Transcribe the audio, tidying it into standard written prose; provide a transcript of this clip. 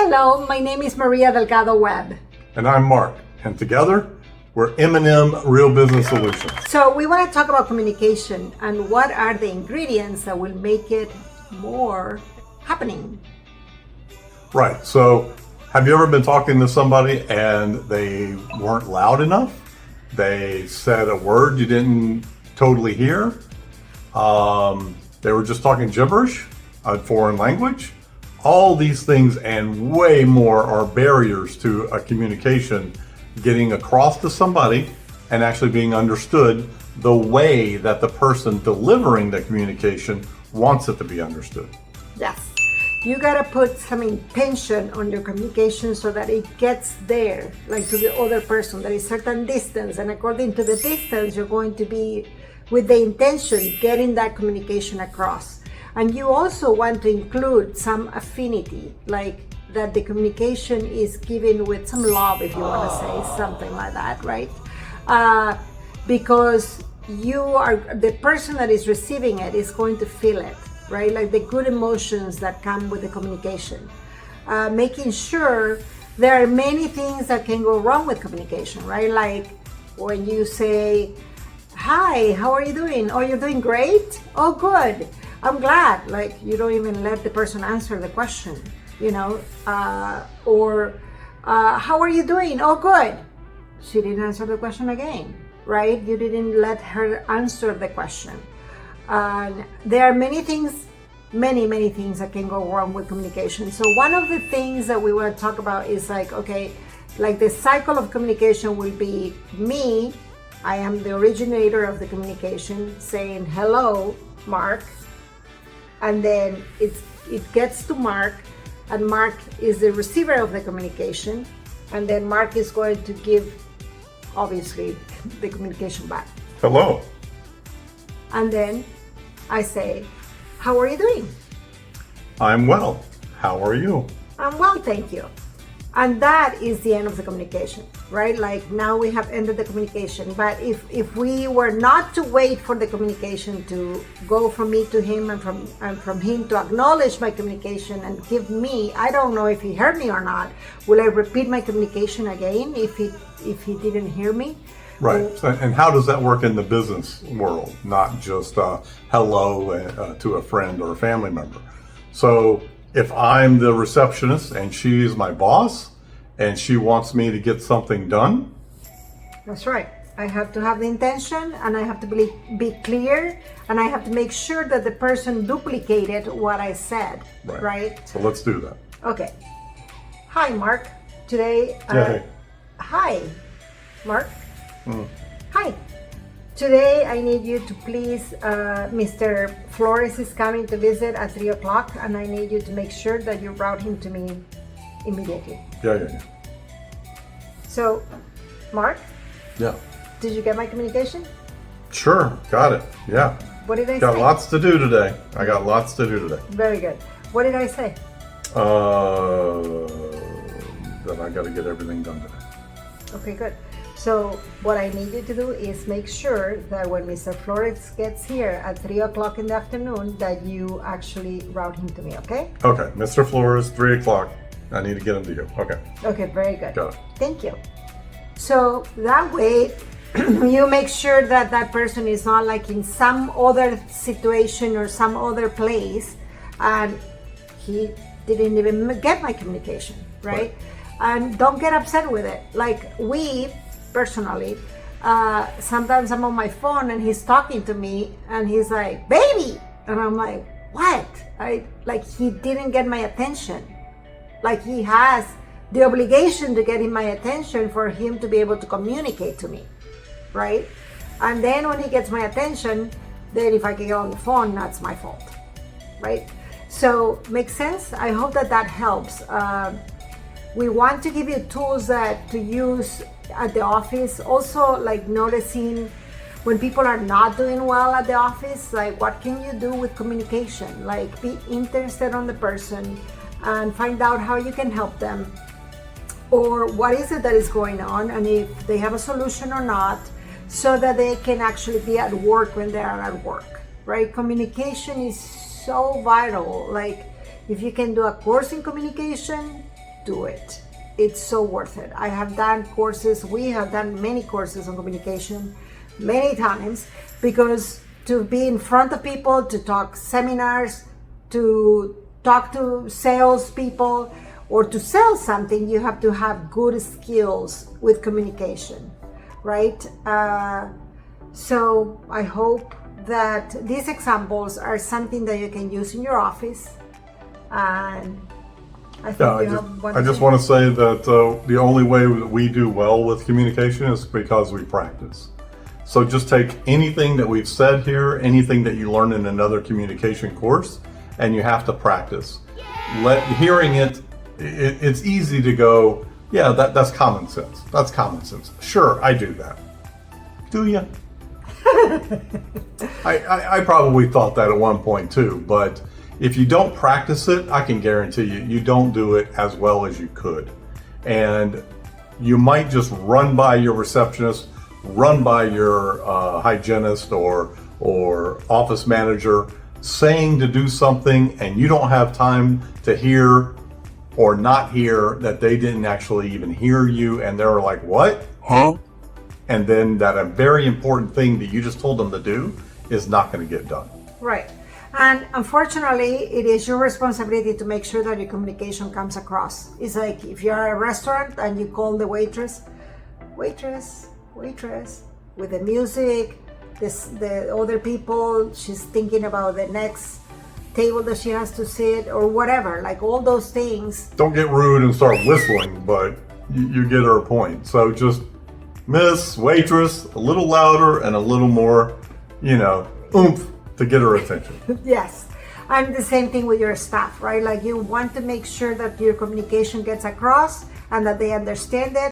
Hello, my name is Maria Delgado Webb. And I'm Mark. And together, we're M&M Real Business Solutions. So we want to talk about communication and what are the ingredients that will make it more happening. Right. So have you ever been talking to somebody and they weren't loud enough? They said a word you didn't totally hear. They were just talking gibberish, a foreign language. All these things and way more are barriers to a communication getting across to somebody and actually being understood the way that the person delivering the communication wants it to be understood. Yes. You got to put some intention on your communication so that it gets there, like to the other person. There is certain distance, and according to the distance, you're going to be with the intention getting that communication across. And you also want to include some affinity, like that the communication is given with some love, if you want to say something like that, right? Because you are the person that is receiving it is going to feel it, right? Like the good emotions that come with the communication. Making sure there are many things that can go wrong with communication, right? Like when you say, "Hi, how are you doing? Oh, you're doing great? Oh, good. I'm glad." Like you don't even let the person answer the question, you know, or how are you doing? Oh, good. She didn't answer the question again, right? You didn't let her answer the question. There are many things, many things that can go wrong with communication. So one of the things that we want to talk about is like, okay, like the cycle of communication will be me. I am the originator of the communication saying, "Hello, Mark." And then it gets to Mark, and Mark is the receiver of the communication, and then Mark is going to give, obviously, the communication back. Hello. And then I say, "How are you doing?" I'm well. How are you? "I'm well, thank you." And that is the end of the communication, right? Like now we have ended the communication. But if we were not to wait for the communication to go from me to him and from him to acknowledge my communication and give me, I don't know if he heard me or not. Will I repeat my communication again if he didn't hear me? Right. So, and how does that work in the business world? Not just hello to a friend or a family member. So if I'm the receptionist and she's my boss and she wants me to get something done. That's right. I have to have the intention and I have to be clear and I have to make sure that the person duplicated what I said, right? So let's do that. Okay. Hi, Mark. Today, hi, Mark. Hi. Today, I need you to please, Mr. Flores is coming to visit at 3 o'clock, and I need you to make sure that you route him to me immediately. Yeah. So, Mark? Yeah. Did you get my communication? Sure, got it. Yeah. What did I say? Got lots to do today. I got lots to do today. Very good. What did I say? That I got to get everything done today. Okay, good. So what I need you to do is make sure that when Mr. Flores gets here at 3 o'clock in the afternoon, that you actually route him to me, okay? Okay, Mr. Flores, 3 o'clock. I need to get him to you. Okay. Okay, very good. Got it. Thank you. So that way, you make sure that that person is not like in some other situation or some other place, and he didn't even get my communication, right? And don't get upset with it. Like personally, sometimes I'm on my phone and he's talking to me and he's like, "Baby," and I'm like, "What?" Like he didn't get my attention. Like he has the obligation to get my attention for him to be able to communicate to me, right? And then when he gets my attention, then if I can get on the phone, that's my fault, right? So makes sense? I hope that helps. We want to give you tools to use at the office. Also, like noticing when people are not doing well at the office, like what can you do with communication? Like be interested on the person and find out how you can help them, or what is it that is going on, and if they have a solution or not, so that they can actually be at work when they are at work, right? Communication is so vital. Like if you can do a course in communication, do it. It's so worth it. I have done courses, we have done many courses on communication many times, because to be in front of people, to talk seminars, to talk to salespeople, or to sell something, you have to have good skills with communication, right? So I hope that these examples are something that you can use in your office. And I think I just want to say that the only way that we do well with communication is because we practice. So just take anything that we've said here, anything that you learn in another communication course, and you have to practice. Hearing it's easy to go, yeah, that's common sense. That's common sense. Sure, I do that. Do you? I probably thought that at one point too, but if you don't practice it, I can guarantee you don't do it as well as you could. And you might just run by your receptionist, run by your hygienist or office manager saying to do something, and you don't have time to hear or not hear that they didn't actually even hear you, and they're like, what? Huh? And then that a very important thing that you just told them to do is not going to get done. Right. And unfortunately, it is your responsibility to make sure that your communication comes across. It's like if you're at a restaurant and you call the waitress, with the music, the other people, she's thinking about the next table that she has to sit or whatever, like all those things. Don't get rude and start whistling, but you get her point. So just miss, waitress, a little louder and a little more, oomph to get her attention. Yes. And the same thing with your staff, right? Like you want to make sure that your communication gets across and that they understand it